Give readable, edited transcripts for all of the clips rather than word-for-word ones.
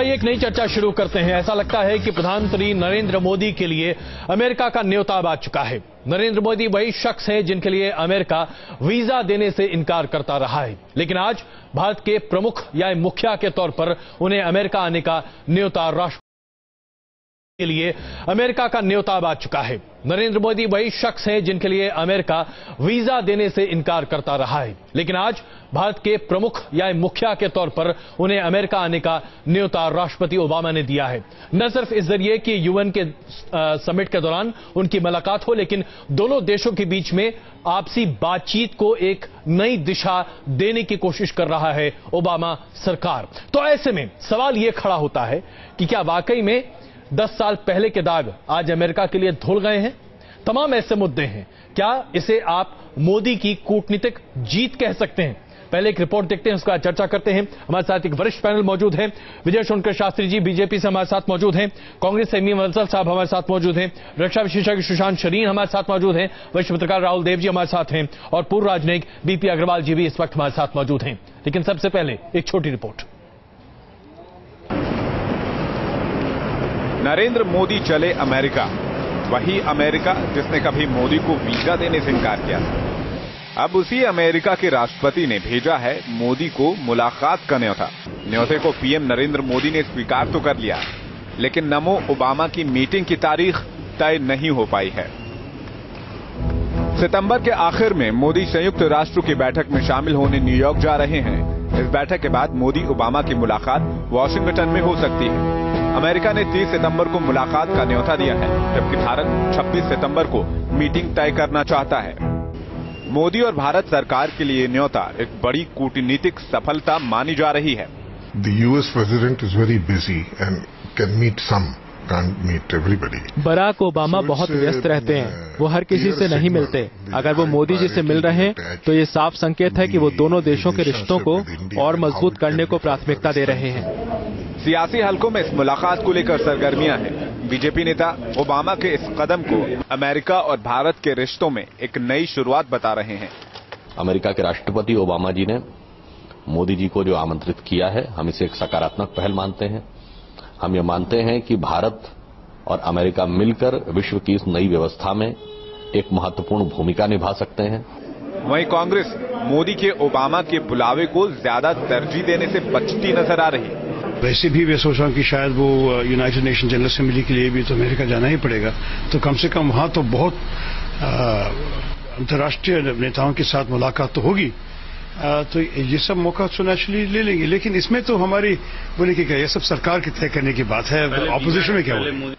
आइए एक नई चर्चा शुरू करते हैं। ऐसा लगता है कि प्रधानमंत्री नरेंद्र मोदी के लिए अमेरिका का न्योता आ चुका है। नरेंद्र मोदी वही शख्स हैं जिनके लिए अमेरिका वीजा देने से इनकार करता रहा है, लेकिन आज भारत के प्रमुख या मुखिया के तौर पर उन्हें अमेरिका आने का न्योता राष्ट्रपति के लिए अमेरिका का न्योता आ चुका है। नरेंद्र मोदी वही शख्स हैं जिनके लिए अमेरिका वीजा देने से इनकार करता रहा है, लेकिन आज भारत के प्रमुख या मुखिया के तौर पर उन्हें अमेरिका आने का न्योता राष्ट्रपति ओबामा ने दिया है। न सिर्फ इस जरिए कि यूएन के समिट के दौरान उनकी मुलाकात हो, लेकिन दोनों देशों के बीच में आपसी बातचीत को एक नई दिशा देने की कोशिश कर रहा है ओबामा सरकार। तो ऐसे में सवाल यह खड़ा होता है कि क्या वाकई में 10 साल पहले के दाग आज अमेरिका के लिए धुल गए हैं? तमाम ऐसे मुद्दे हैं। क्या इसे आप मोदी की कूटनीतिक जीत कह सकते हैं? पहले एक रिपोर्ट देखते हैं, उसके बाद चर्चा करते हैं। हमारे साथ एक वरिष्ठ पैनल मौजूद है। विजय शोणकर शास्त्री जी बीजेपी से हमारे साथ मौजूद हैं। कांग्रेस से एम वंसल साहब हमारे साथ मौजूद हैं। रक्षा विशेषज्ञ सुशांत शरीन हमारे साथ मौजूद हैं। वरिष्ठ पत्रकार राहुल देव जी हमारे साथ हैं और पूर्व राजनयिक बीपी अग्रवाल जी भी इस वक्त हमारे साथ मौजूद हैं। लेकिन सबसे पहले एक छोटी रिपोर्ट। नरेंद्र मोदी चले अमेरिका, वही अमेरिका जिसने कभी मोदी को वीजा देने से इनकार किया था। अब उसी अमेरिका के राष्ट्रपति ने भेजा है मोदी को मुलाकात का न्योता। न्योते को पीएम नरेंद्र मोदी ने स्वीकार तो कर लिया, लेकिन नमो ओबामा की मीटिंग की तारीख तय नहीं हो पाई है। सितंबर के आखिर में मोदी संयुक्त राष्ट्र की बैठक में शामिल होने न्यूयॉर्क जा रहे हैं। इस बैठक के बाद मोदी ओबामा की मुलाकात वॉशिंगटन में हो सकती है। अमेरिका ने 30 सितंबर को मुलाकात का न्योता दिया है, जबकि भारत 26 सितंबर को मीटिंग तय करना चाहता है। मोदी और भारत सरकार के लिए न्योता एक बड़ी कूटनीतिक सफलता मानी जा रही है। The US president is very busy and can meet some, can't meet everybody. Barack Obama बहुत व्यस्त रहते हैं, वो हर किसी से नहीं मिलते। अगर वो मोदी जी से मिल रहे हैं तो ये साफ संकेत है कि वो दोनों देशों के रिश्तों को और मजबूत करने को प्राथमिकता दे रहे हैं। सियासी हलकों में इस मुलाकात को लेकर सरगर्मियां हैं। बीजेपी नेता ओबामा के इस कदम को अमेरिका और भारत के रिश्तों में एक नई शुरुआत बता रहे हैं। अमेरिका के राष्ट्रपति ओबामा जी ने मोदी जी को जो आमंत्रित किया है, हम इसे एक सकारात्मक पहल मानते हैं। हम ये मानते हैं कि भारत और अमेरिका मिलकर विश्व की इस नई व्यवस्था में एक महत्वपूर्ण भूमिका निभा सकते हैं। वहीं कांग्रेस मोदी के ओबामा के बुलावे को ज्यादा तरजीह देने से बचती नजर आ रही है। वैसे भी मैं सोच रहा हूँ कि शायद वो यूनाइटेड नेशन जनरल असेंबली के लिए भी तो अमेरिका जाना ही पड़ेगा, तो कम से कम वहां तो बहुत अंतर्राष्ट्रीय नेताओं के साथ मुलाकात तो होगी। तो ये सब मौका तो नेचुरली ले लेंगे, लेकिन इसमें तो हमारी बोले कि क्या ये सब सरकार के तय करने की बात है। ऑपोजिशन में क्या हुआ?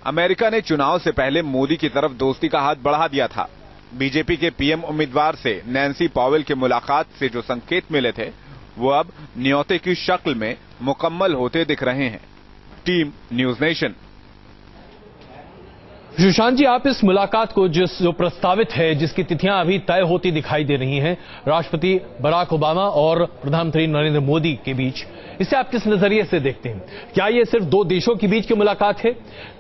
अमेरिका ने चुनाव से पहले मोदी की तरफ दोस्ती का हाथ बढ़ा दिया था। बीजेपी के पीएम उम्मीदवार से नैन्सी पॉवेल की मुलाकात से जो संकेत मिले थे, वो अब न्योते की शक्ल में मुकम्मल होते दिख रहे हैं। Team News Nation. Sushant ji, आप इस मुलाकात को जो प्रस्तावित है, जिसकी तिथियां अभी तय होती दिखाई दे रही हैं राष्ट्रपति बराक ओबामा और प्रधानमंत्री नरेंद्र मोदी के बीच, इसे आप किस नजरिए से देखते हैं? क्या ये सिर्फ दो देशों के बीच की मुलाकात है?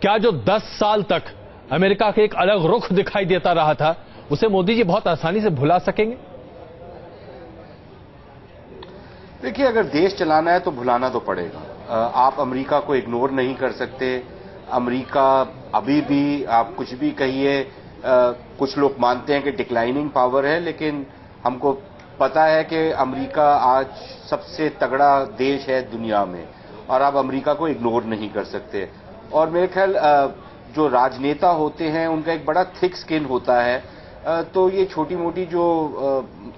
क्या जो 10 साल तक अमेरिका का एक अलग रुख दिखाई देता रहा था, उसे मोदी जी बहुत आसानी से भुला सकेंगे? देखिए, अगर देश चलाना है तो भुलाना तो पड़ेगा। आप अमेरिका को इग्नोर नहीं कर सकते। अमेरिका अभी भी, आप कुछ भी कहिए, कुछ लोग मानते हैं कि डिक्लाइनिंग पावर है, लेकिन हमको पता है कि अमेरिका आज सबसे तगड़ा देश है दुनिया में और आप अमेरिका को इग्नोर नहीं कर सकते। और मेरे ख्याल जो राजनेता होते हैं उनका एक बड़ा थिक स्किन होता है, तो ये छोटी मोटी जो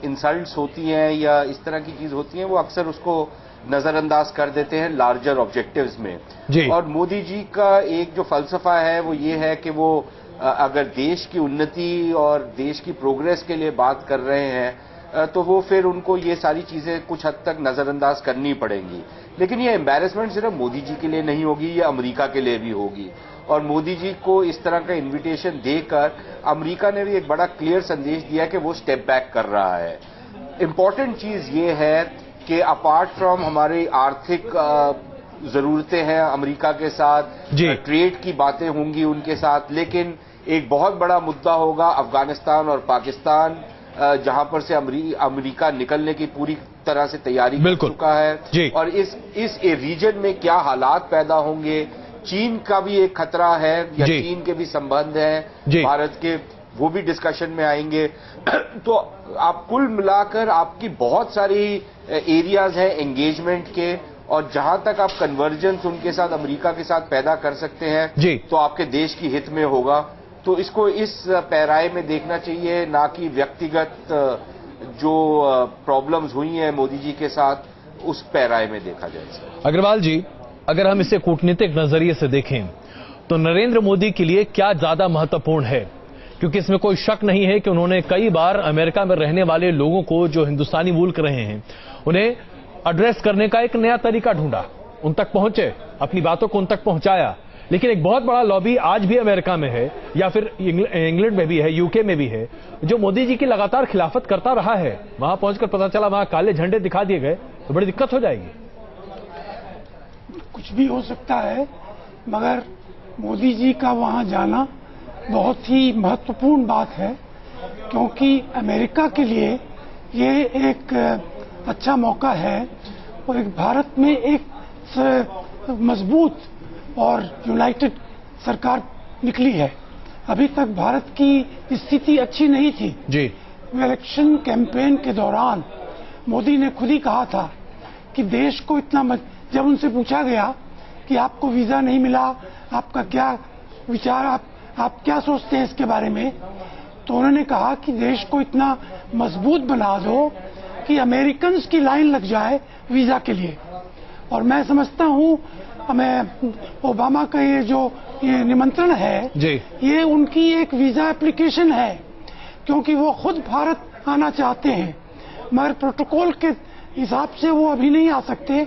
इंसल्ट्स होती हैं या इस तरह की चीज होती हैं, वो अक्सर उसको नजरअंदाज कर देते हैं लार्जर ऑब्जेक्टिव्स में। और मोदी जी का एक जो फलसफा है वो ये है कि वो अगर देश की उन्नति और देश की प्रोग्रेस के लिए बात कर रहे हैं तो वो फिर उनको ये सारी चीजें कुछ हद तक नजरअंदाज करनी पड़ेंगी। लेकिन ये एम्बैरेसमेंट सिर्फ मोदी जी के लिए नहीं होगी, ये अमेरिका के लिए भी होगी। और मोदी जी को इस तरह का इन्विटेशन देकर अमेरिका ने भी एक बड़ा क्लियर संदेश दिया कि वो स्टेप बैक कर रहा है। इंपॉर्टेंट चीज ये है कि अपार्ट फ्रॉम हमारी आर्थिक जरूरतें हैं अमेरिका के साथ, ट्रेड की बातें होंगी उनके साथ, लेकिन एक बहुत बड़ा मुद्दा होगा अफगानिस्तान और पाकिस्तान जहां पर से अमेरिका निकलने की पूरी तरह से तैयारी कर चुका है। और इस रीजन में क्या हालात पैदा होंगे, चीन का भी एक खतरा है या चीन के भी संबंध हैं भारत के, वो भी डिस्कशन में आएंगे। तो आप कुल मिलाकर आपकी बहुत सारी एरियाज हैं एंगेजमेंट के, और जहां तक आप कन्वर्जेंस उनके साथ अमेरिका के साथ पैदा कर सकते हैं तो आपके देश की हित में होगा। तो इसको इस पैराए में देखना चाहिए, ना कि व्यक्तिगत जो प्रॉब्लम्स हुई हैं मोदी जी के साथ उस पैराए में देखा जाए। अग्रवाल जी, अगर हम इसे कूटनीतिक नजरिए से देखें तो नरेंद्र मोदी के लिए क्या ज्यादा महत्वपूर्ण है? क्योंकि इसमें कोई शक नहीं है कि उन्होंने कई बार अमेरिका में रहने वाले लोगों को, जो हिंदुस्तानी मूल के रहे हैं, उन्हें एड्रेस करने का एक नया तरीका ढूंढा, उन तक पहुंचे, अपनी बातों को उन तक पहुंचाया। लेकिन एक बहुत बड़ा लॉबी आज भी अमेरिका में है, या फिर इंग्लैंड में भी है, यूके में भी है, जो मोदी जी की लगातार खिलाफत करता रहा है। वहां पहुंचकर पता चला वहां काले झंडे दिखा दिए गए तो बड़ी दिक्कत हो जाएगी। कुछ भी हो सकता है, मगर मोदी जी का वहां जाना बहुत ही महत्वपूर्ण बात है, क्योंकि अमेरिका के लिए ये एक अच्छा मौका है और एक भारत में एक मजबूत और यूनाइटेड सरकार निकली है। अभी तक भारत की स्थिति अच्छी नहीं थी जी। इलेक्शन कैंपेन के दौरान मोदी ने खुद ही कहा था कि देश को इतना, जब उनसे पूछा गया कि आपको वीजा नहीं मिला, आपका क्या विचार, आप क्या सोचते हैं इसके बारे में, तो उन्होंने कहा कि देश को इतना मजबूत बना दो कि अमेरिकन की लाइन लग जाए वीजा के लिए। और मैं समझता हूँ हमें ओबामा का ये निमंत्रण है जी, ये उनकी एक वीजा एप्लीकेशन है, क्योंकि वो खुद भारत आना चाहते हैं, मगर प्रोटोकॉल के हिसाब से वो अभी नहीं आ सकते,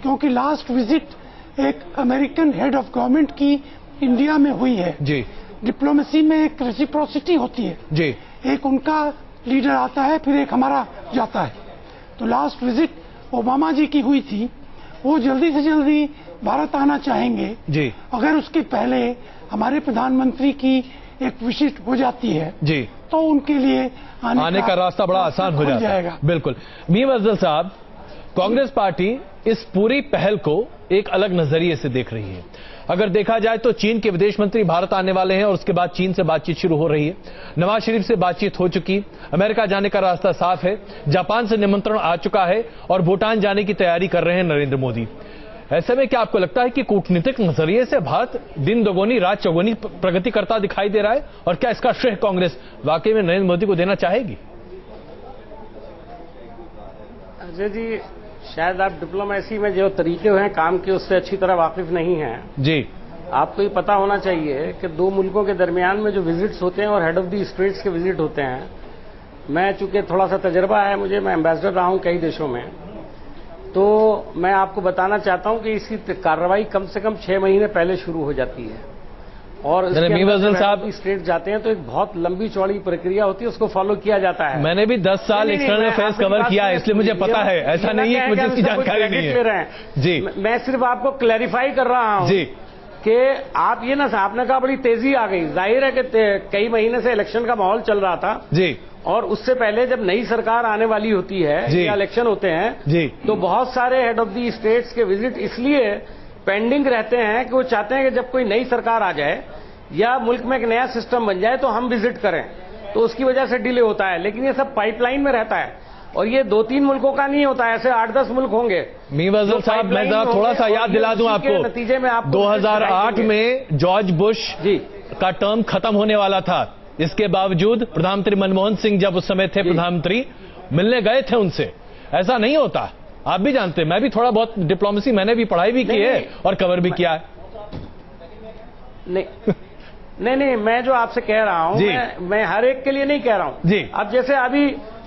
क्योंकि लास्ट विजिट एक अमेरिकन हेड ऑफ गवर्नमेंट की इंडिया में हुई है जी। डिप्लोमेसी में एक रेसिप्रोसिटी होती है जी, एक उनका लीडर आता है फिर एक हमारा जाता है। तो लास्ट विजिट ओबामा जी की हुई थी, वो जल्दी से जल्दी भारत आना चाहेंगे जी। अगर उसके पहले हमारे प्रधानमंत्री की एक विजिट हो जाती है जी, तो उनके लिए आने का रास्ता बड़ा आसान हो जाएगा। बिल्कुल। मीम अफजल साहब, कांग्रेस पार्टी इस पूरी पहल को एक अलग नजरिए से देख रही है। अगर देखा जाए तो चीन के विदेश मंत्री भारत आने वाले हैं और उसके बाद चीन से बातचीत शुरू हो रही है। नवाज शरीफ से बातचीत हो चुकी, अमेरिका जाने का रास्ता साफ है, जापान से निमंत्रण आ चुका है और भूटान जाने की तैयारी कर रहे हैं नरेंद्र मोदी। ऐसे में क्या आपको लगता है कि कूटनीतिक नजरिए से भारत दिन दोगुनी रात चौगुनी प्रगति करता दिखाई दे रहा है, और क्या इसका श्रेय कांग्रेस वाकई में नरेंद्र मोदी को देना चाहेगी? अजय जी, शायद आप डिप्लोमेसी में जो तरीके हैं काम के उससे अच्छी तरह वाकिफ नहीं हैं जी। आपको ये पता होना चाहिए कि दो मुल्कों के दरमियान में जो विजिट्स होते हैं और हेड ऑफ द स्टेट्स के विजिट होते हैं, मैं चूंकि थोड़ा सा तजर्बा है मुझे, मैं एम्बेसडर रहा हूं कई देशों में, तो मैं आपको बताना चाहता हूं कि इसकी कार्रवाई कम से कम 6 महीने पहले शुरू हो जाती है, और साहब स्टेट जाते हैं तो एक बहुत लंबी चौड़ी प्रक्रिया होती है, उसको फॉलो किया जाता है। मैंने भी 10 साल एक्सटर्नल अफेयर्स कवर किया है, इसलिए मुझे पता है, ऐसा नहीं है कि मुझे इसकी जानकारी नहीं है जी। मैं सिर्फ आपको क्लैरिफाई कर रहा हूं जी कि आप ये ना, आपने कहा बड़ी तेजी आ गई, जाहिर है कि कई महीने से इलेक्शन का माहौल चल रहा था जी, और उससे पहले जब नई सरकार आने वाली होती है या इलेक्शन होते हैं जी, तो बहुत सारे हेड ऑफ दी स्टेट्स के विजिट इसलिए पेंडिंग रहते हैं कि वो चाहते हैं कि जब कोई नई सरकार आ जाए या मुल्क में एक नया सिस्टम बन जाए तो हम विजिट करें, तो उसकी वजह से डिले होता है। लेकिन ये सब पाइपलाइन में रहता है, और ये 2-3 मुल्कों का नहीं होता है, ऐसे 8-10 मुल्क होंगे। मीम अफजल साहब, मैं थोड़ा सा याद दिला दूं आपको, नतीजे में आप 2008 में जॉर्ज बुश का टर्म खत्म होने वाला था, इसके बावजूद प्रधानमंत्री मनमोहन सिंह जब उस समय थे प्रधानमंत्री, मिलने गए थे उनसे। ऐसा नहीं होता, आप भी जानते हैं, मैं भी थोड़ा बहुत डिप्लोमेसी मैंने भी पढ़ाई भी की है और कवर भी किया है। नहीं, मैं जो आपसे कह रहा हूं, मैं हर एक के लिए नहीं कह रहा हूं जी। अब जैसे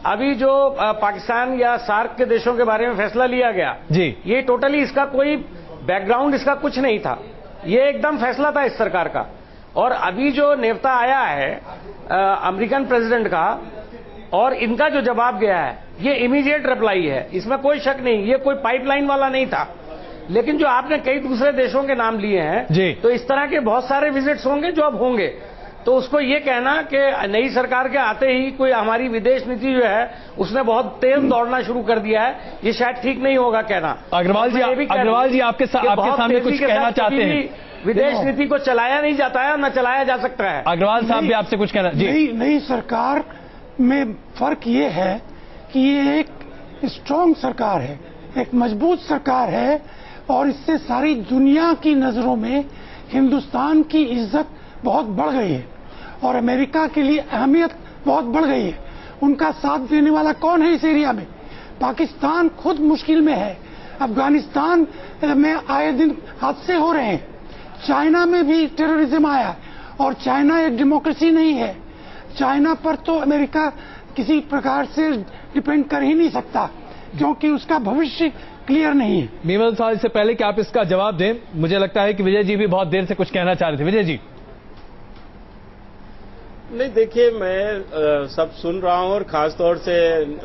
अभी जो पाकिस्तान या सार्क के देशों के बारे में फैसला लिया गया जी, ये टोटली इसका कोई बैकग्राउंड इसका कुछ नहीं था, ये एकदम फैसला था इस सरकार का। और अभी जो नेवता आया है अमेरिकन प्रेसिडेंट का, और इनका जो जवाब गया है, ये इमीडिएट रिप्लाई है, इसमें कोई शक नहीं, ये कोई पाइपलाइन वाला नहीं था। लेकिन जो आपने कई दूसरे देशों के नाम लिए हैं जी, तो इस तरह के बहुत सारे विजिट्स होंगे जो अब होंगे। तो उसको ये कहना कि नई सरकार के आते ही कोई हमारी विदेश नीति जो है उसने बहुत तेज दौड़ना शुरू कर दिया है, ये शायद ठीक नहीं होगा कहना। अग्रवाल जी आपके सामने कुछ कहना चाहते हैं? विदेश नीति को चलाया नहीं जाता है और न चलाया जा सकता है। अग्रवाल साहब भी आपसे कुछ कहना जी। नई सरकार में फर्क ये है कि ये एक स्ट्रांग सरकार है, एक मजबूत सरकार है और इससे सारी दुनिया की नजरों में हिंदुस्तान की इज्जत बहुत बढ़ गई है और अमेरिका के लिए अहमियत बहुत बढ़ गई है। उनका साथ देने वाला कौन है इस एरिया में? पाकिस्तान खुद मुश्किल में है, अफगानिस्तान में आए दिन हादसे हो रहे हैं, चाइना में भी टेररिज्म आया और चाइना एक डेमोक्रेसी नहीं है। चाइना पर तो अमेरिका किसी प्रकार से डिपेंड कर ही नहीं सकता क्योंकि उसका भविष्य क्लियर नहीं है। मीमल साहब, इससे पहले कि आप इसका जवाब दें, मुझे लगता है कि विजय जी भी बहुत देर से कुछ कहना चाह रहे थे। विजय जी। नहीं, देखिए, मैं सब सुन रहा हूं और खासतौर से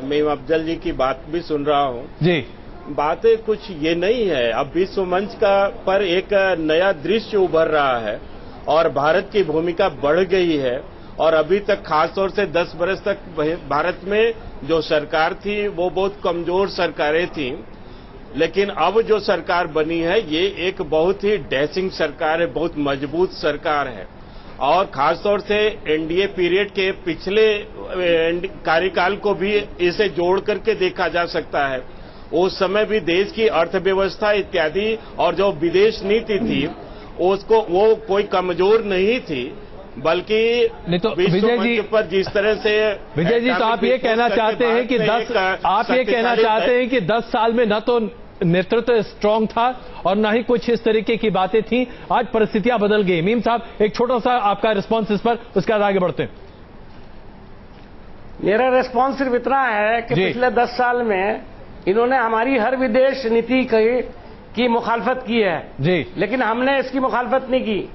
मीम अफजल जी की बात भी सुन रहा हूं जी। बातें कुछ ये नहीं है, अब विश्व मंच पर एक नया दृश्य उभर रहा है और भारत की भूमिका बढ़ गई है और अभी तक खासतौर से 10 बरस तक भारत में जो सरकार थी वो बहुत कमजोर सरकारें थी, लेकिन अब जो सरकार बनी है ये एक बहुत ही डैशिंग सरकार है, बहुत मजबूत सरकार है और खासतौर से एनडीए पीरियड के पिछले कार्यकाल को भी इसे जोड़ करके देखा जा सकता है। उस समय भी देश की अर्थव्यवस्था इत्यादि और जो विदेश नीति थी उसको वो कोई कमजोर नहीं थी, बल्कि नहीं तो विजय जी पर जिस तरह से विजय जी, तो आप ये कहना चाहते हैं कि 10 साल में न तो नेतृत्व स्ट्रांग था और न ही कुछ इस तरीके की बातें थी, आज परिस्थितियां बदल गई। मीम साहब, एक छोटा सा आपका रिस्पांस इस पर, उसके बाद आगे बढ़ते हैं। मेरा रिस्पांस सिर्फ इतना है कि पिछले 10 साल में इन्होंने हमारी हर विदेश नीति की मुखालफत की है जी, लेकिन हमने इसकी मुखालफत नहीं की।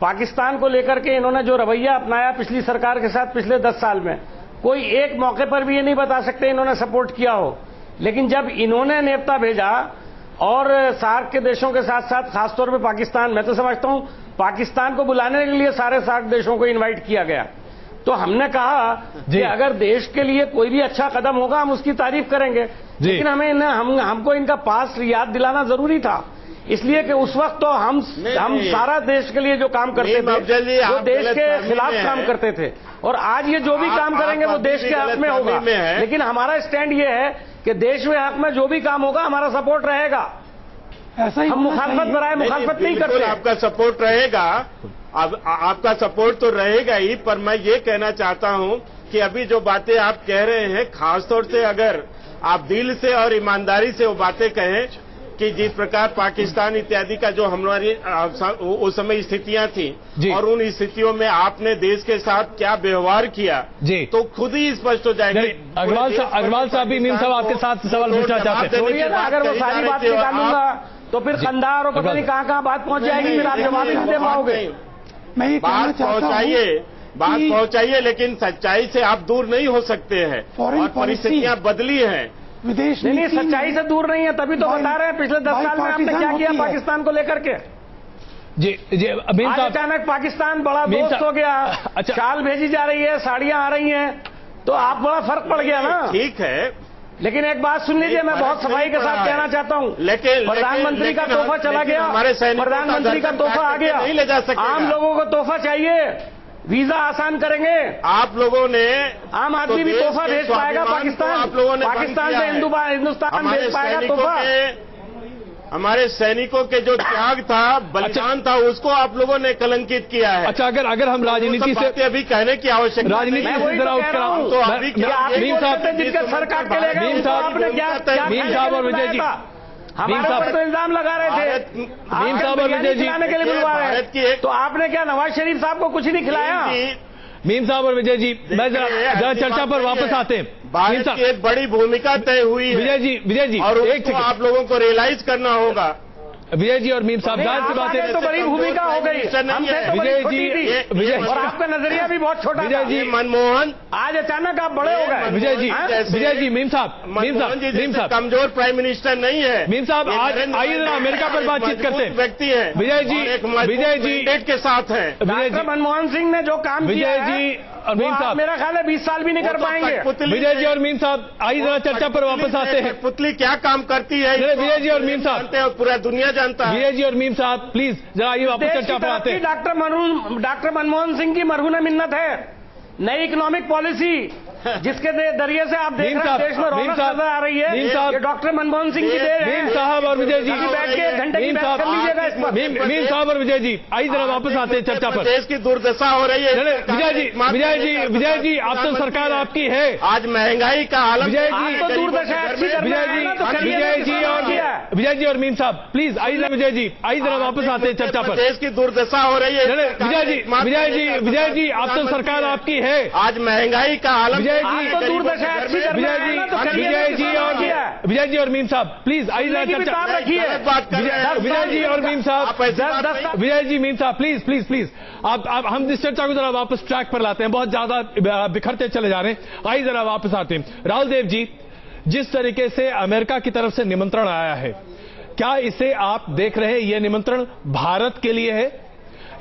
पाकिस्तान को लेकर के इन्होंने जो रवैया अपनाया पिछली सरकार के साथ पिछले 10 साल में, कोई एक मौके पर भी ये नहीं बता सकते इन्होंने सपोर्ट किया हो। लेकिन जब इन्होंने नेवता भेजा और सार्क के देशों के साथ साथ खासतौर पे पाकिस्तान, मैं तो समझता हूं पाकिस्तान को बुलाने के लिए सारे सार्क देशों को इनवाइट किया गया, तो हमने कहा कि अगर देश के लिए कोई भी अच्छा कदम होगा हम उसकी तारीफ करेंगे, लेकिन हमको इनका पास याद दिलाना जरूरी था, इसलिए कि उस वक्त तो हम सारा देश के लिए जो काम करते थे वो देश के खिलाफ काम करते थे और आज ये जो भी काम करेंगे वो देश के हक में होगा। लेकिन हमारा स्टैंड ये है कि देश में हक में जो भी काम होगा हमारा सपोर्ट रहेगा, ऐसा ही हम मुखालफत बनाए मुखालफत नहीं करते। आपका सपोर्ट रहेगा, अब आपका सपोर्ट तो रहेगा ही, पर मैं ये कहना चाहता हूं कि अभी जो बातें आप कह रहे हैं, खासतौर से अगर आप दिल से और ईमानदारी से वो बातें कहें कि जिस प्रकार पाकिस्तान इत्यादि का जो हमारी उस समय स्थितियां थी और उन स्थितियों में आपने देश के साथ क्या व्यवहार किया तो खुद ही स्पष्ट हो जाएगा। अग्रवाल साहब भी मीम साहब आपके साथ सवाल पूछना चाहते हैं। अगर वो सारी बात निकालूंगा तो फिर कंधार और पता नहीं कहाँ बात पहुंच जाएगी, फिर आप जवाब नहीं दे पाओगे। बात पहुंचाइए, लेकिन सच्चाई से आप दूर नहीं हो सकते हैं और परिस्थितियां बदली हैं। विदेश नहीं, सच्चाई से दूर नहीं है, तभी तो बता रहे हैं पिछले 10 साल में आपने क्या किया पाकिस्तान को लेकर के। जी आज अचानक पाकिस्तान बड़ा दोस्त हो गया, अच्छा शाल भेजी जा रही है, साड़ियां आ रही हैं, तो आप बड़ा फर्क पड़ गया ना। ठीक है, लेकिन एक बात सुन लीजिए, मैं बहुत सफाई के साथ कहना चाहता हूँ, लेकिन प्रधानमंत्री का तोहफा चला गया, प्रधानमंत्री का तोहफा आ गया, नहीं ले जा सकते। आम लोगों को तोहफा चाहिए, वीजा आसान करेंगे। आप लोगों ने आम आदमी भी तोहफा भेज पाएगा पाकिस्तान, आप लोगों ने पाकिस्तान से हिंदुस्तान भेज पाएगा तोहफा। हमारे सैनिकों के जो त्याग था, बलिदान था, उसको आप लोगों ने कलंकित किया है। अच्छा, अगर हम राजनीति से अभी कहने की आवश्यकता राजनीति से तो जिनका सर काट के लेगा, आपने क्या और विजय जी हमारे ऊपर तो इल्जाम लगा रहे थे, मीम साहब और विजय जी खिलाने के लिए बुलवा रहे थे, तो आपने क्या नवाज शरीफ साहब को कुछ नहीं खिलाया? मीम साहब और विजय जी, मैं जरा चर्चा पर वापस आते हैं। भारत की एक बड़ी भूमिका तय हुई है विजय जी और एक आप लोगों को रियलाइज करना होगा विजय जी और मीम साहब, जाहिर सी बात है तो बड़ी भूमिका हो गई, हमसे तो बड़ी छोटी थी, विजय और आपका नजरिया भी बहुत छोटा। विजय जी, मनमोहन आज अचानक आप बड़े हो गए। विजय जी, मीम साहब कमजोर प्राइम मिनिस्टर नहीं है। मीम साहब, आज आइए जरा अमेरिका पर बातचीत करते हैं। व्यक्ति है विजय जी के साथ है। डॉक्टर मनमोहन सिंह ने जो काम किया है, विजय जी और मीम साहब, मेरा ख्याल है 20 साल भी नहीं कर पाएंगे। विजय जी और मीम साहब, आइए जरा चर्चा पर वापस आते हैं। पुतली क्या काम करती है विजय जी और मीम साहब जानते हैं, पूरा दुनिया जानता है। विजय जी और मीम साहब प्लीज जरा आइए वापस चर्चा पर आते हैं। डॉक्टर मनमोहन सिंह की मरहून मिन्नत है नई इकोनॉमिक पॉलिसी, जिसके जरिए से आप देख रहे हैं देश में रौनक नजर आ रही है। ये डॉक्टर मनमोहन सिंह की देन है। मीम साहब और विजय जी बैठ के घंटे की बात कर लीजिएगा इस पर। मीम साहब और विजय जी, आइए जरा वापस आते हैं चर्चा पर। देश की दुर्दशा हो रही है। विजय जी, अब तो सरकार आपकी है। आज महंगाई का हालत, विजय जी और मीम साहब प्लीज आइए। विजय जी, आइए जरा वापस आते हैं चर्चा पर। देश की दुर्दशा हो रही है। विजय जी, अब तो सरकार आपकी है। आज महंगाई का हालत, विजय जी और मीम साहब प्लीज आइए जरा चर्चा। विजय जी और मीम साहब, विजय जी, मीम साहब प्लीज आप हम इस चर्चा को जरा वापस ट्रैक पर लाते हैं, बहुत ज्यादा बिखरते चले जा रहे हैं। आइए जरा वापस आते हैं। राहुल देव जी, जिस तरीके से अमेरिका की तरफ से निमंत्रण आया है, क्या इसे आप देख रहे हैं ये निमंत्रण भारत के लिए है,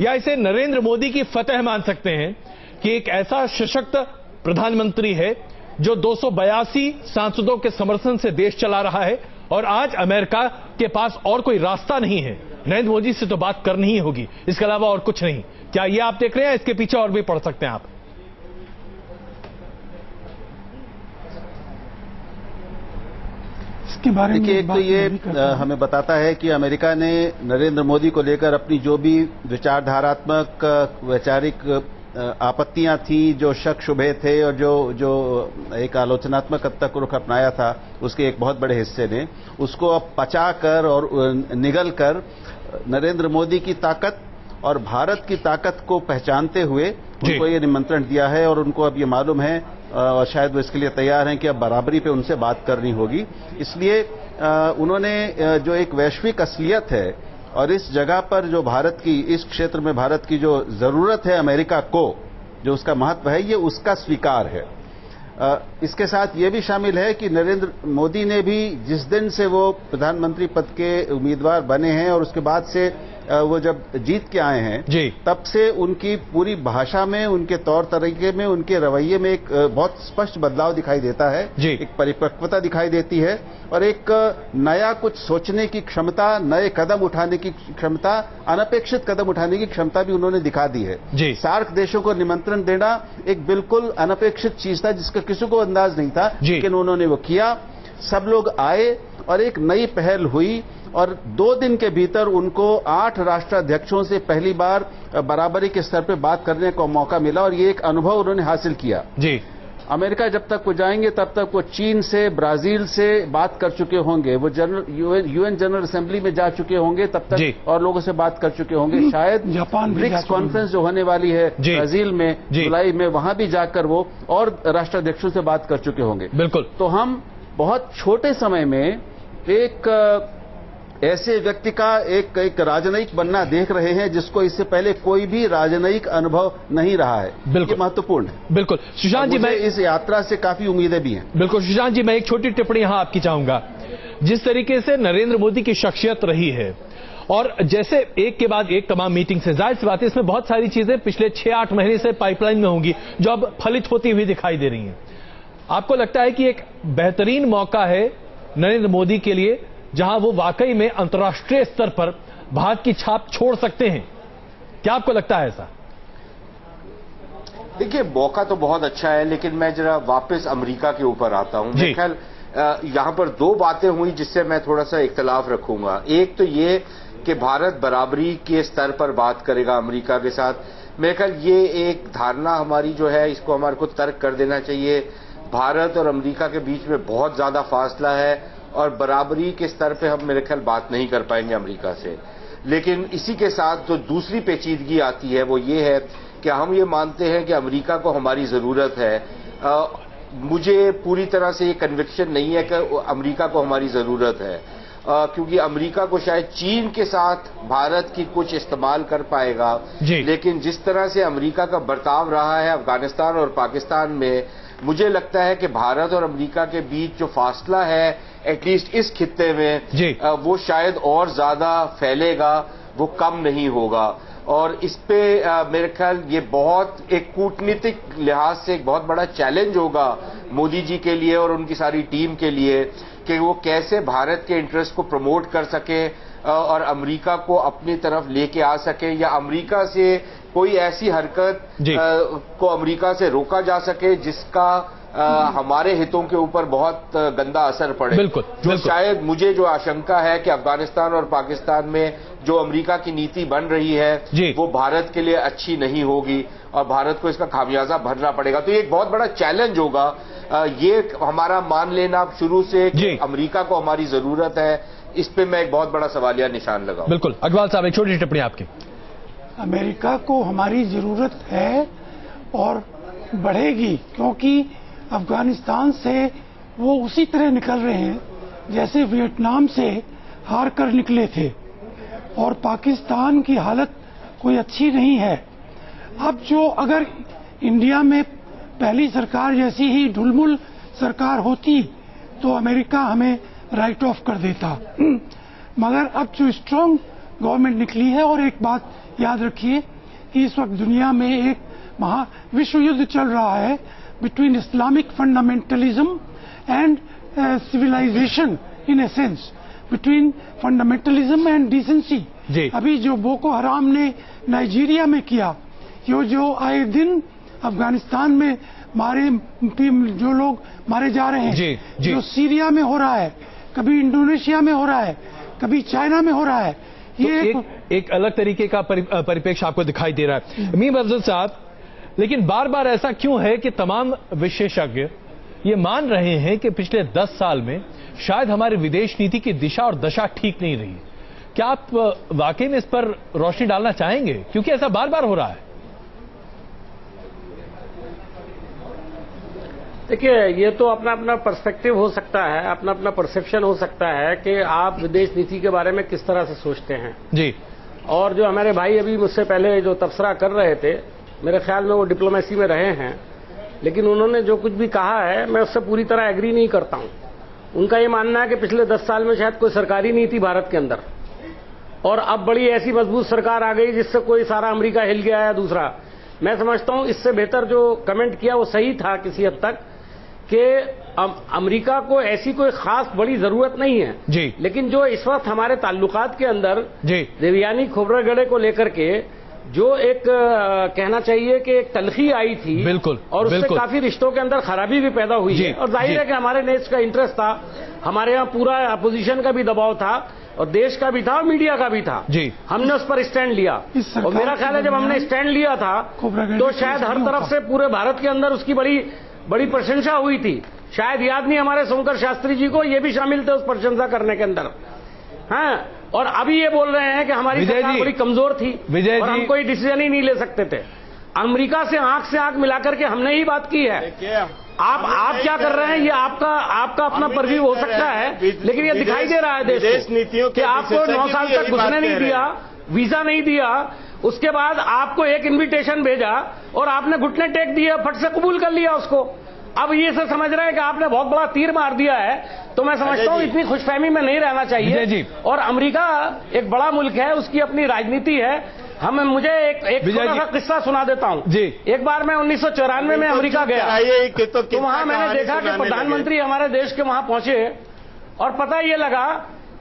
या इसे नरेंद्र मोदी की फतह मान सकते हैं कि एक ऐसा सशक्त प्रधानमंत्री है जो 282 सांसदों के समर्थन से देश चला रहा है, और आज अमेरिका के पास और कोई रास्ता नहीं है, नरेंद्र मोदी से तो बात करनी ही होगी, इसके अलावा और कुछ नहीं। क्या ये आप देख रहे हैं, इसके पीछे और भी पढ़ सकते हैं आप? इसके बारे में देखिए, एक तो ये हमें बताता है कि अमेरिका ने नरेंद्र मोदी को लेकर अपनी जो भी विचारधारात्मक वैचारिक आपत्तियां थी, जो शक शुबे थे, और जो एक आलोचनात्मक तक रुख अपनाया था, उसके एक बहुत बड़े हिस्से ने उसको अब पचा कर और निगल कर नरेंद्र मोदी की ताकत और भारत की ताकत को पहचानते हुए उनको ये निमंत्रण दिया है, और उनको अब ये मालूम है और शायद वो इसके लिए तैयार हैं कि अब बराबरी पे उनसे बात करनी होगी। इसलिए उन्होंने जो एक वैश्विक असलियत है और इस जगह पर जो भारत की, इस क्षेत्र में भारत की जो जरूरत है अमेरिका को, जो उसका महत्व है, ये उसका स्वीकार है। इसके साथ ये भी शामिल है कि नरेंद्र मोदी ने भी जिस दिन से वो प्रधानमंत्री पद के उम्मीदवार बने हैं और उसके बाद से वो जब जीत के आए हैं, तब से उनकी पूरी भाषा में, उनके तौर तरीके में, उनके रवैये में एक बहुत स्पष्ट बदलाव दिखाई देता है, एक परिपक्वता दिखाई देती है, और एक नया कुछ सोचने की क्षमता, नए कदम उठाने की क्षमता, अनपेक्षित कदम उठाने की क्षमता भी उन्होंने दिखा दी है। सार्क देशों को निमंत्रण देना एक बिल्कुल अनपेक्षित चीज था, जिसका किसी को अंदाज नहीं था, लेकिन उन्होंने वो किया। सब लोग आए और एक नई पहल हुई, और 2 दिन के भीतर उनको 8 राष्ट्राध्यक्षों से पहली बार बराबरी के स्तर पर बात करने का मौका मिला, और ये एक अनुभव उन्होंने हासिल किया। अमेरिका जब तक वो जाएंगे तब तक वो चीन से, ब्राजील से बात कर चुके होंगे, वो यूएन जनरल असेंबली में जा चुके होंगे, तब तक और लोगों से बात कर चुके होंगे। शायद जापान ब्रिक्स कॉन्फ्रेंस जो होने वाली है ब्राजील में जुलाई में, वहां भी जाकर वो और राष्ट्राध्यक्षों से बात कर चुके होंगे। बिल्कुल। तो हम बहुत छोटे समय में एक ऐसे व्यक्ति का एक राजनयिक बनना देख रहे हैं जिसको इससे पहले कोई भी राजनयिक अनुभव नहीं रहा है। बिल्कुल महत्वपूर्ण है। बिल्कुल सुशांत जी, मैं इस यात्रा से काफी उम्मीदें भी हैं। बिल्कुल सुशांत जी, मैं एक छोटी टिप्पणी यहां आपकी चाहूंगा। जिस तरीके से नरेंद्र मोदी की शख्सियत रही है, और जैसे एक के बाद एक तमाम मीटिंग से, जाहिर सी बात है इसमें बहुत सारी चीजें पिछले 6-8 महीने से पाइपलाइन में होंगी जो अब फलित होती हुई दिखाई दे रही हैं। आपको लगता है कि एक बेहतरीन मौका है नरेंद्र मोदी के लिए, जहां वो वाकई में अंतर्राष्ट्रीय स्तर पर भारत की छाप छोड़ सकते हैं? क्या आपको लगता है ऐसा? देखिए, मौका तो बहुत अच्छा है, लेकिन मैं जरा वापस अमेरिका के ऊपर आता हूं। मेरे ख्याल यहां पर 2 बातें हुई जिससे मैं थोड़ा सा इख्तलाफ रखूंगा। एक तो ये कि भारत बराबरी के स्तर पर बात करेगा अमेरिका के साथ। मेरे ख्याल ये एक धारणा हमारी जो है, इसको हमारे को तर्क कर देना चाहिए। भारत और अमेरिका के बीच में बहुत ज्यादा फासला है, और बराबरी के स्तर पे हम मेरे ख्याल बात नहीं कर पाएंगे अमेरिका से। लेकिन इसी के साथ जो दूसरी पेचीदगी आती है वो ये है कि हम ये मानते हैं कि अमेरिका को हमारी जरूरत है। मुझे पूरी तरह से ये कन्विक्शन नहीं है कि अमेरिका को हमारी जरूरत है। क्योंकि अमेरिका को शायद चीन के साथ भारत की कुछ इस्तेमाल कर पाएगा, लेकिन जिस तरह से अमेरिका का बर्ताव रहा है अफगानिस्तान और पाकिस्तान में, मुझे लगता है कि भारत और अमेरिका के बीच जो फासला है एटलीस्ट इस खित्ते में वो शायद और ज्यादा फैलेगा, वो कम नहीं होगा। और इस पे मेरे ख्याल ये बहुत एक कूटनीतिक लिहाज से एक बहुत बड़ा चैलेंज होगा मोदी जी के लिए और उनकी सारी टीम के लिए कि वो कैसे भारत के इंटरेस्ट को प्रमोट कर सके और अमेरिका को अपनी तरफ लेके आ सके, या अमेरिका से कोई ऐसी हरकत को अमेरिका से रोका जा सके जिसका हमारे हितों के ऊपर बहुत गंदा असर पड़े। बिल्कुल। शायद मुझे जो आशंका है कि अफगानिस्तान और पाकिस्तान में जो अमेरिका की नीति बन रही है वो भारत के लिए अच्छी नहीं होगी और भारत को इसका खामियाजा भरना पड़ेगा। तो ये एक बहुत बड़ा चैलेंज होगा। ये हमारा मान लेना शुरू से कि अमेरिका को हमारी जरूरत है, इस पे मैं एक बहुत बड़ा सवालिया निशान लगाऊं। बिल्कुल। अग्रवाल साहब, एक छोटी टिप्पणी आपकी। अमेरिका को हमारी जरूरत है और बढ़ेगी, क्योंकि अफगानिस्तान से वो उसी तरह निकल रहे हैं जैसे वियतनाम से हार कर निकले थे, और पाकिस्तान की हालत कोई अच्छी नहीं है। अब जो अगर इंडिया में पहली सरकार जैसी ही ढुलमुल सरकार होती तो अमेरिका हमें राइट ऑफ कर देता, मगर अब जो स्ट्रांग गवर्नमेंट निकली है, और एक बात याद रखिए कि इस वक्त दुनिया में एक विश्व युद्ध चल रहा है between Islamic fundamentalism and civilisation, in a sense between fundamentalism and decency. अभी जो बोको हराम ने नाइजीरिया में किया, जो आए दिन अफगानिस्तान में जो लोग मारे जा रहे हैं, जो सीरिया में हो रहा है, कभी इंडोनेशिया में हो रहा है, कभी चाइना में हो रहा है, ये तो एक अलग तरीके का परिप्रेक्ष्य आपको दिखाई दे रहा है। मीम अफजल साहब, लेकिन बार बार ऐसा क्यों है कि तमाम विशेषज्ञ ये मान रहे हैं कि पिछले 10 साल में शायद हमारी विदेश नीति की दिशा और दशा ठीक नहीं रही? क्या आप वाकई में इस पर रोशनी डालना चाहेंगे, क्योंकि ऐसा बार बार हो रहा है? देखिए, ये तो अपना अपना पर्सपेक्टिव हो सकता है, अपना अपना परसेप्शन हो सकता है कि आप विदेश नीति के बारे में किस तरह से सोचते हैं। जी। और जो हमारे भाई अभी मुझसे पहले जो तबसरा कर रहे थे, मेरे ख्याल में वो डिप्लोमेसी में रहे हैं, लेकिन उन्होंने जो कुछ भी कहा है मैं उससे पूरी तरह एग्री नहीं करता हूं। उनका ये मानना है कि पिछले 10 साल में शायद कोई सरकारी नहीं थी भारत के अंदर, और अब बड़ी ऐसी मजबूत सरकार आ गई जिससे कोई सारा अमेरिका हिल गया है। दूसरा, मैं समझता हूं इससे बेहतर जो कमेंट किया वो सही था किसी हद तक, कि अमेरिका को ऐसी कोई खास बड़ी जरूरत नहीं है जी, लेकिन जो इस वक्त हमारे ताल्लुकात के अंदर देवयानी खोबरागढ़े को लेकर के जो एक कहना चाहिए कि एक तलखी आई थी, बिल्कुल, और उससे काफी रिश्तों के अंदर खराबी भी पैदा हुई है। और जाहिर है कि हमारे देश का इंटरेस्ट था, हमारे यहाँ पूरा अपोजिशन का भी दबाव था और देश का भी था और मीडिया का भी था। हमने उस पर स्टैंड लिया, और मेरा ख्याल है जब हमने स्टैंड लिया था तो शायद हर तरफ से पूरे भारत के अंदर उसकी बड़ी प्रशंसा हुई थी। शायद याद नहीं हमारे शंकर शास्त्री जी को, ये भी शामिल थे उस प्रशंसा करने के अंदर। हाँ, और अभी ये बोल रहे हैं कि हमारी सरकार बड़ी कमजोर थी और हम कोई डिसीजन ही नहीं ले सकते थे। अमेरिका से आंख मिलाकर के हमने ही बात की है। आप क्या कर रहे हैं ये आपका अपना परव्यू हो सकता है, लेकिन ये दिखाई दे रहा है देश नीतियों कि आपको 9 साल तक घुसने नहीं दिया, वीजा नहीं दिया, उसके बाद आपको एक इन्विटेशन भेजा और आपने घुटने टेक दिए, फट से कबूल कर लिया उसको। अब ये से समझ रहे हैं कि आपने बहुत बड़ा तीर मार दिया है, तो मैं समझता हूँ इतनी खुशफहमी में नहीं रहना चाहिए। और अमेरिका एक बड़ा मुल्क है, उसकी अपनी राजनीति है। मुझे एक छोटा सा किस्सा सुना देता हूँ। एक बार मैं 1994 में अमेरिका गया, तो वहां मैंने देखा कि प्रधानमंत्री हमारे देश के वहां पहुंचे और पता ये लगा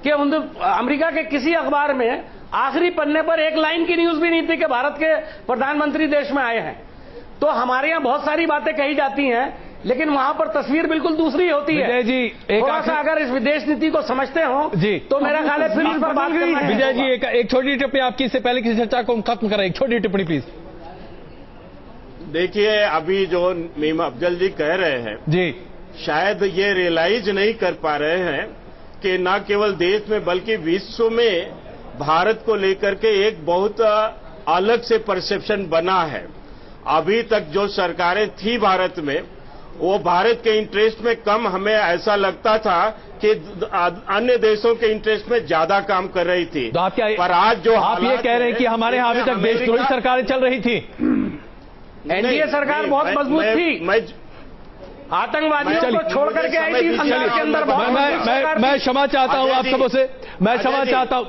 कि अमेरिका के किसी अखबार में आखिरी पन्ने पर एक लाइन की न्यूज भी नहीं थी कि भारत के प्रधानमंत्री देश में आए हैं। तो हमारे यहाँ बहुत सारी बातें कही जाती हैं, लेकिन वहां पर तस्वीर बिल्कुल दूसरी होती है। जी, थोड़ा सा अगर इस विदेश नीति को समझते हो तो मेरा ख्याल है फिर इस पर बात करना है। विजय जी, एक छोटी टिप्पणी आपकी, इससे पहले किसी चर्चा को हम खत्म करें, एक छोटी टिप्पणी प्लीज। देखिए, अभी जो मीम अफजल जी कह रहे हैं जी, शायद ये रियलाइज नहीं कर पा रहे हैं कि न केवल देश में बल्कि विश्व में भारत को लेकर के एक बहुत अलग से परसेप्शन बना है। अभी तक जो सरकारें थी भारत में, वो भारत के इंटरेस्ट में कम, हमें ऐसा लगता था कि अन्य देशों के इंटरेस्ट में ज्यादा काम कर रही थी। तो आप क्या, पर आज जो आप ये कह रहे हैं कि हमारे यहाँ अभी तक देशद्रोही सरकारें चल रही थी? एनडीए सरकार बहुत मजबूत थी, आतंकवादियों को छोड़ करके आई थी संसद के अंदर। मैं क्षमा चाहता हूं आप सबों से, मैं क्षमा चाहता हूं।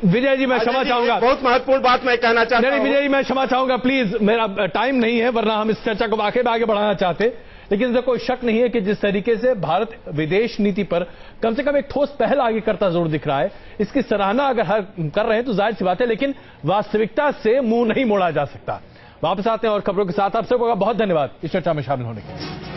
विजय जी मैं क्षमा चाहूंगा, बहुत महत्वपूर्ण बात मैं कहना चाहता हूं। विजय जी मैं क्षमा चाहूंगा, प्लीज, मेरा टाइम नहीं है, वरना हम इस चर्चा को वाकई में आगे बढ़ाना चाहते। लेकिन इसमें कोई शक नहीं है कि जिस तरीके से भारत विदेश नीति पर कम से कम एक ठोस पहल आगे करता जरूर दिख रहा है, इसकी सराहना अगर हर कर रहे हैं तो जाहिर सी बात है, लेकिन वास्तविकता से मुंह नहीं मोड़ा जा सकता। वापस आते हैं और खबरों के साथ। आप सबको बहुत धन्यवाद इस चर्चा में शामिल होने के लिए।